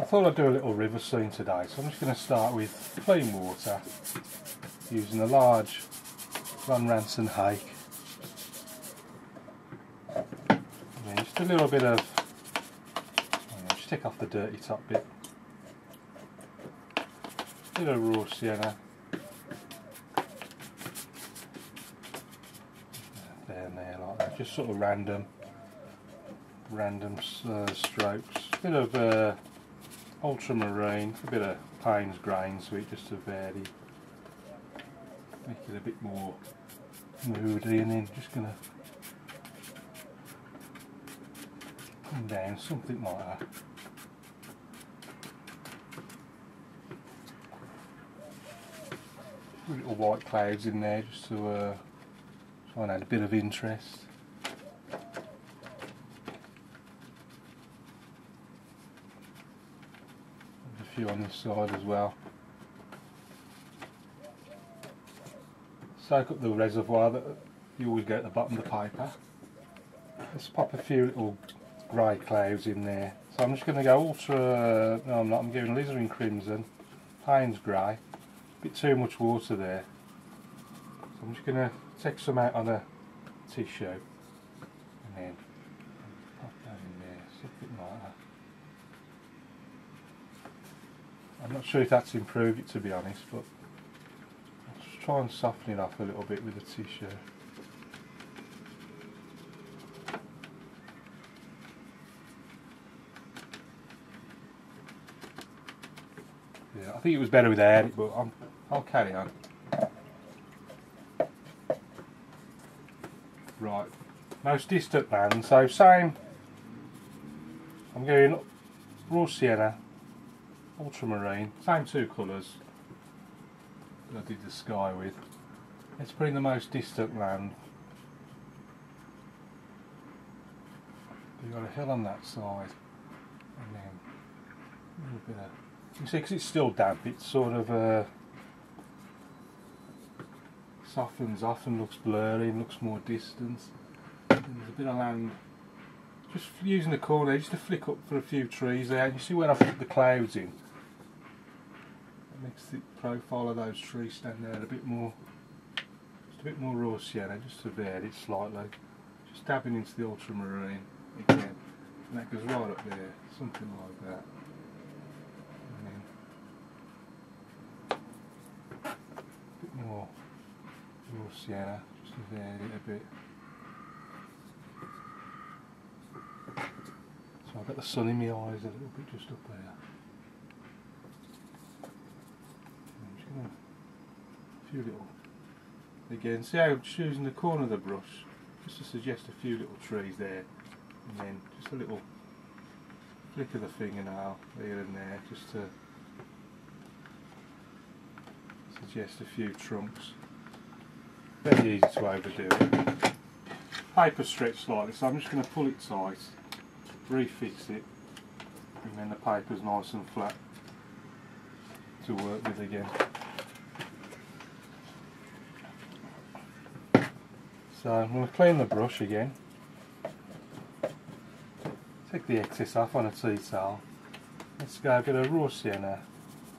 thought I'd do a little river scene today, so I'm just going to start with clean water using a large Ron Ranson hake. And just a little bit of, just take off the dirty top bit, a bit of raw sienna, there and there like that, just sort of random strokes, a bit of ultramarine, a bit of Payne's grain sweet just to vary, make it a bit more moody, and then just going to come down something like that. Little white clouds in there just to try and add a bit of interest. A few on this side as well. Soak up the reservoir that you always get at the bottom of the paper. Let's pop a few little grey clouds in there. So I'm just going to go ultra, no I'm not, I'm going alizarin crimson, Payne's grey, a bit too much water there. So I'm just going to take some out on a tissue and then pop that in there, something like that. I'm not sure if that's improved it, to be honest, but I'll just try and soften it up a little bit with the tissue. Yeah, I think it was better without it, but I'll carry on. Right, most distant land, so same, I'm going raw sienna, ultramarine, same two colours that I did the sky with. Let's put in the most distant land. You've got a hill on that side, and then a little bit of, you can see because it's still damp, it sort of softens off and looks blurry and looks more distant. And there's a bit of land, just using the corner just to flick up for a few trees there. You see where I've put the clouds in? It makes the profile of those trees stand there a bit more, just a bit more raw sienna, just to vary it slightly. Just dabbing into the ultramarine again, and that goes right up there, something like that. And then a bit more raw sienna, just to vary it a bit. So I've got the sun in my eyes a little bit just up there. A few little, again, see how I'm choosing the corner of the brush just to suggest a few little trees there, and then just a little flick of the fingernail here and there just to suggest a few trunks. Very easy to overdo it. Paper stretched slightly, so I'm just going to pull it tight, refix it, and then the paper's nice and flat to work with again. So I'm going to clean the brush again, take the excess off on a tea towel. Let's go a bit of raw sienna,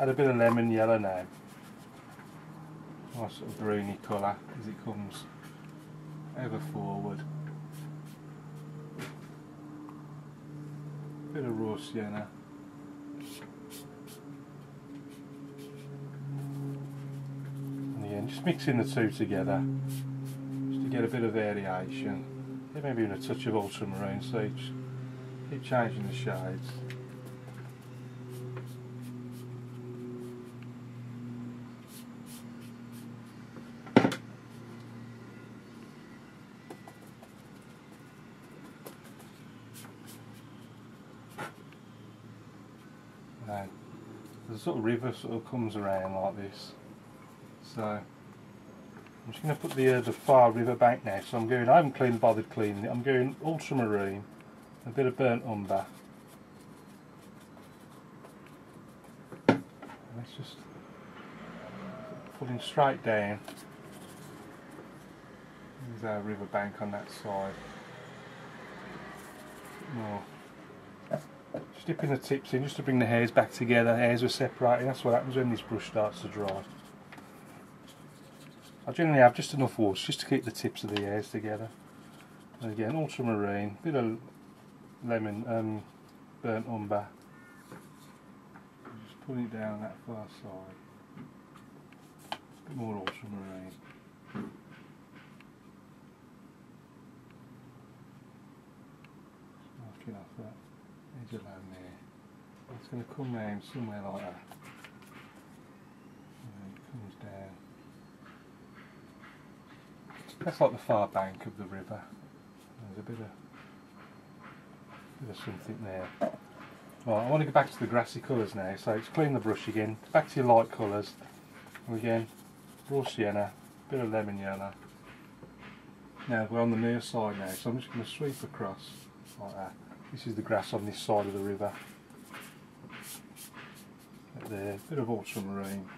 add a bit of lemon yellow now, nice sort of greeny colour as it comes ever forward. Bit of raw sienna, and again just mixing the two together just to get a bit of variation. Maybe even a touch of ultramarine, so keep changing the shades. Now, the sort of river sort of comes around like this, so I'm just going to put the far river bank now. So I haven't bothered cleaning it. I'm going ultramarine, a bit of burnt umber. Let's just pulling straight down. There's our river bank on that side. More Just dipping the tips in just to bring the hairs back together. Hairs are separating. That's what happens when this brush starts to dry. I generally have just enough water just to keep the tips of the hairs together. And again, ultramarine, bit of lemon, burnt umber. Just putting it down that far side. A bit more ultramarine. Marking off that edge around there. It's going to come down somewhere like that. And then it comes down. That's like the far bank of the river. There's a bit of something there. Right, I want to go back to the grassy colours now. So it's clean the brush again. Back to your light colours. And again, raw sienna, bit of lemon yellow. Now we're on the near side now, so I'm just going to sweep across like that. This is the grass on this side of the river. Right there, bit of ultramarine.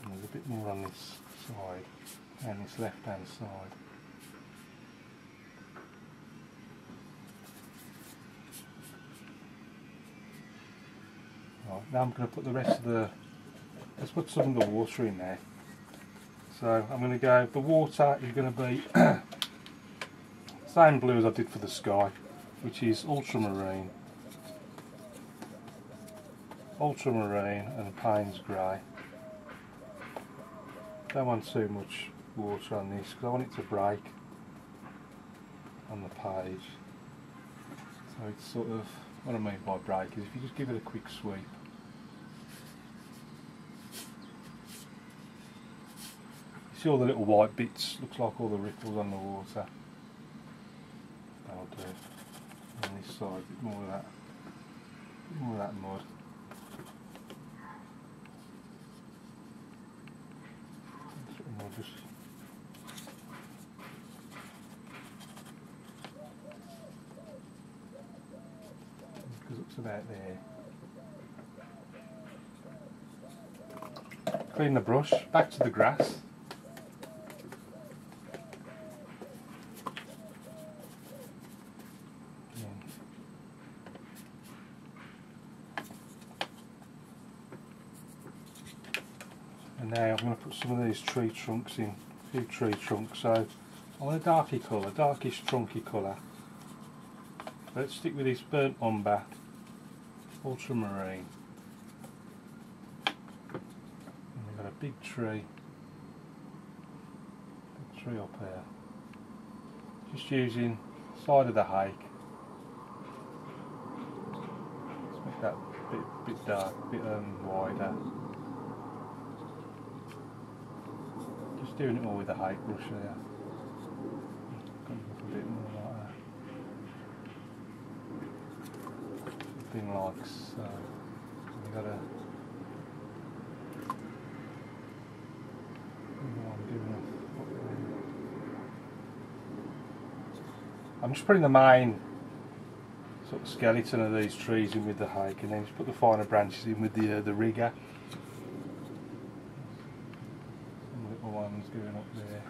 And there's a bit more on this side and this left hand side. Right, now I'm going to put the rest of the, let's put some of the water in there. So I'm going to go, the water is going to be same blue as I did for the sky, which is ultramarine and Payne's grey. Don't want too much water on this because I want it to break on the page. So it's sort of, what I mean by break is if you just give it a quick sweep. You see all the little white bits, looks like all the ripples on the water. That'll do. On this side, a bit more of that mud. Just because it's about there. Clean the brush, back to the grass. And now I'm going to put some of these tree trunks in, a few tree trunks. So I want a darky colour, darkish trunky colour. Let's stick with this burnt umber, ultramarine. And we've got a big tree up here. Just using side of the hake. Let's make that bit dark, a bit wider. Just doing it all with the hake brush there. Comes up a bit more like that. Something like so. We've got I'm just putting the main sort of skeleton of these trees in with the hake, and then just put the finer branches in with the rigger. Some little ones going up there.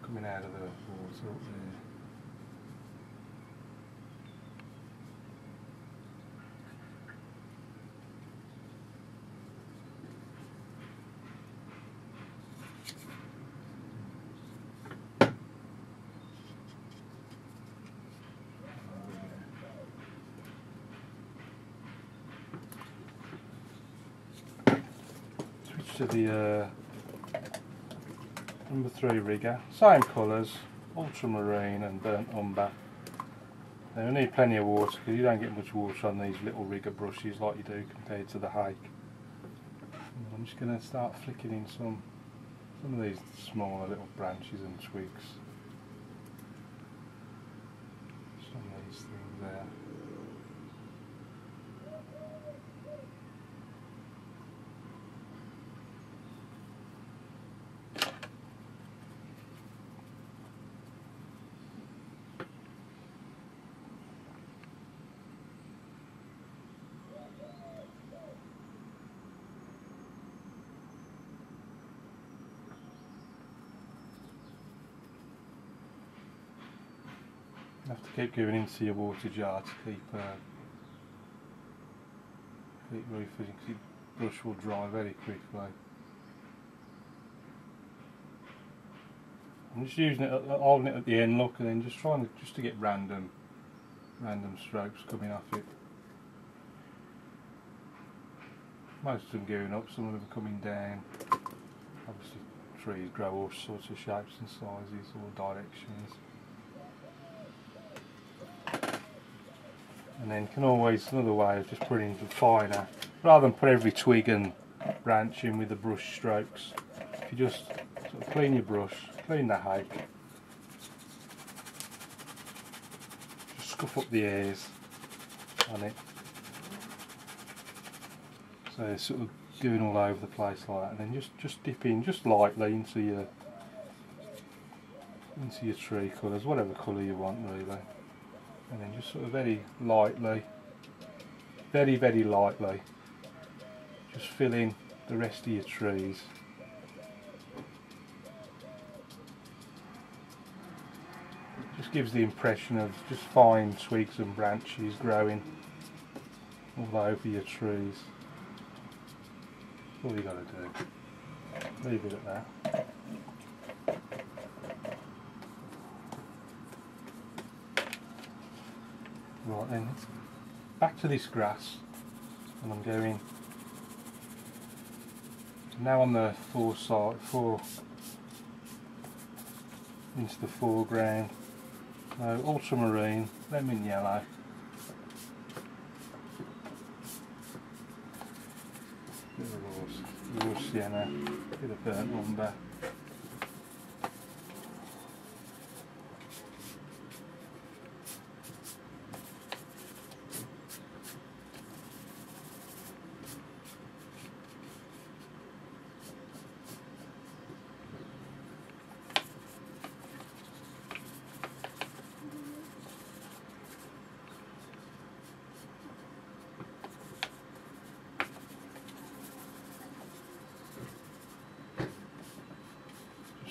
Coming out of the water up there. Switch to the number 3 rigger, same colours, ultramarine and burnt umber. Now we need plenty of water because you don't get much water on these little rigger brushes like you do compared to the hake. And I'm just going to start flicking in some of these smaller little branches and twigs. Some of these things there. have to keep going into your water jar to keep refilling, because your brush will dry very quickly. I'm just using it, holding it at the end, look, and then just trying to get random strokes coming off it. Most of them going up, some of them coming down. Obviously trees grow all sorts of shapes and sizes, all directions. And then can always, another way of just putting the finer, rather than put every twig and branch in with the brush strokes, if you just sort of clean your brush, clean the height, just scuff up the hairs on it, so it's sort of going all over the place like that, and then just dip in just lightly into your tree colours, whatever colour you want really, and then just sort of very lightly, very lightly, just fill in the rest of your trees. Just gives the impression of just fine twigs and branches growing all over your trees. That's all you got to do. Leave it at that. Right then, back to this grass, and I'm going now on the into the foreground. Ultramarine, lemon yellow, bit of raw sienna, bit of burnt umber.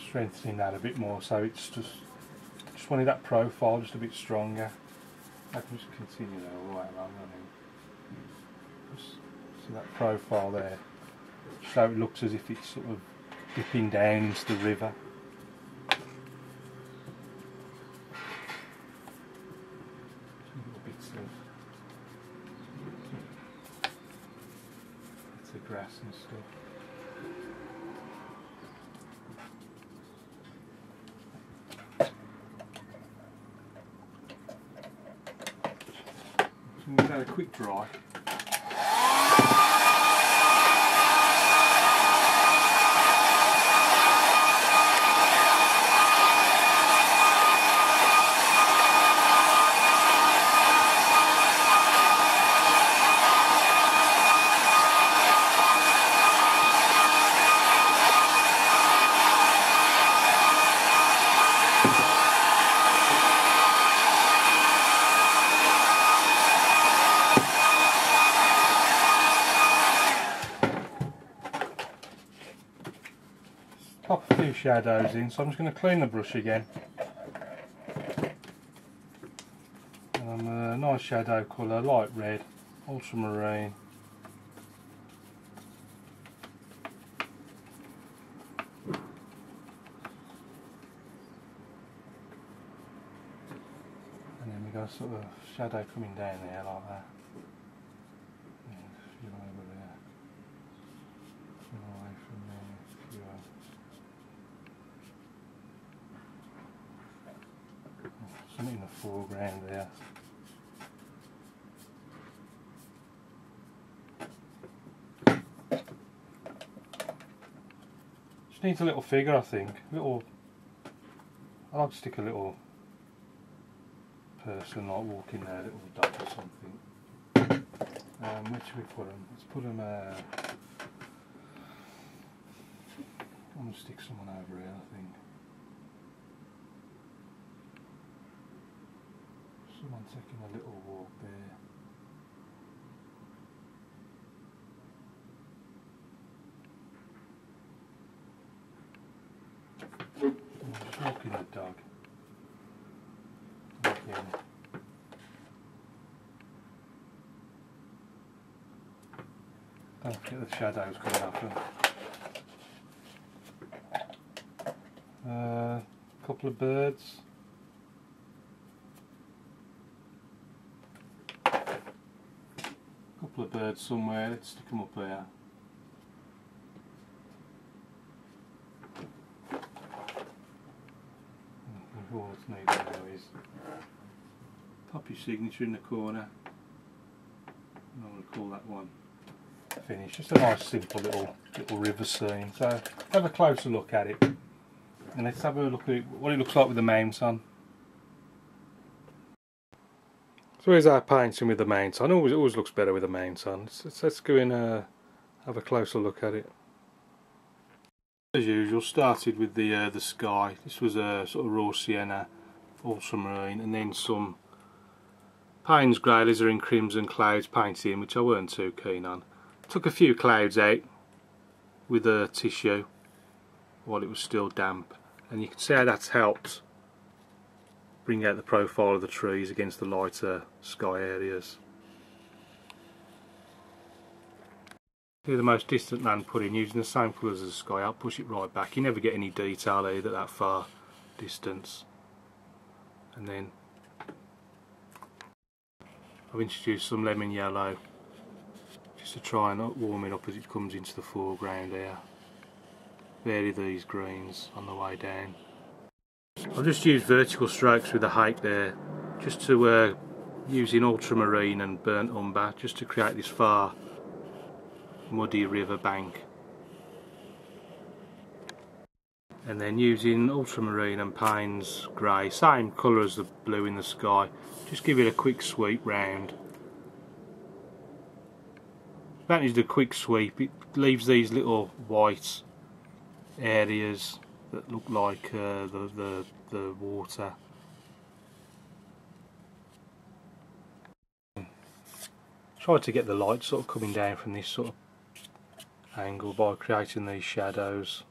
Strengthening that a bit more, so it's just wanted that profile just a bit stronger. I can just continue there all the way along, just see that profile there, so it looks as if it's sort of dipping down into the river. Bits of grass and stuff. I'm going to have a quick dry. Pop a few shadows in, so I'm just going to clean the brush again. And on a nice shadow colour, light red, ultramarine. And then we got a sort of shadow coming down there like that. And a few over there. A few away from there, a few over. Something in the foreground there. Just needs a little figure, I think. I like to stick a little person like walking there, a little dog or something. Where should we put them? Let's put them. I'm going to stick someone over here, I think. Someone taking a little walk there. Just walking the dog. Walking again. Don't get the shadows coming off them. Couple of birds. Couple of birds somewhere. Let's stick them up there. All that's needed now is pop your signature in the corner. And I'm going to call that one finished. Just a nice simple little river scene. So have a closer look at it, and let's have a look at what it looks like with the mounts on. So here's our painting with the mounts on. It always looks better with the mounts on. Let's go in have a closer look at it. As usual, started with the sky. This was a sort of raw sienna, ultramarine, and then some Payne's grey alizarin crimson clouds painted in, which I weren't too keen on. Took a few clouds out with a tissue while it was still damp, and you can see how that's helped bring out the profile of the trees against the lighter sky areas. Here the most distant land put in using the same colours as the sky. I'll push it right back. You never get any detail either that far distance. And then I've introduced some lemon yellow just to try and warm it up as it comes into the foreground here. Vary these greens on the way down. I've just used vertical strokes with the height there, just to using ultramarine and burnt umber, just to create this far muddy river bank, and then using ultramarine and Payne's grey, same colour as the blue in the sky, just give it a quick sweep round. The advantage of the quick sweep, it leaves these little white areas that look like the water. Try to get the light sort of coming down from this sort of angle by creating these shadows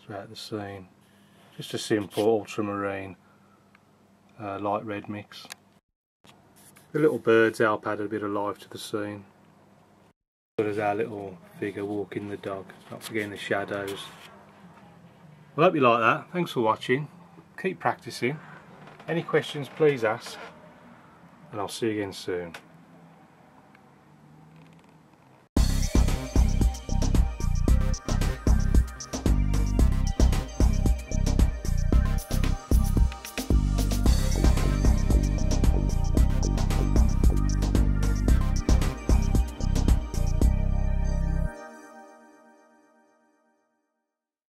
throughout the scene. Just a simple ultramarine light red mix. The little birds help add a bit of life to the scene. There's our little figure walking the dog, not forgetting the shadows. Well, I hope you like that. Thanks for watching. Keep practicing. Any questions please ask, and I'll see you again soon.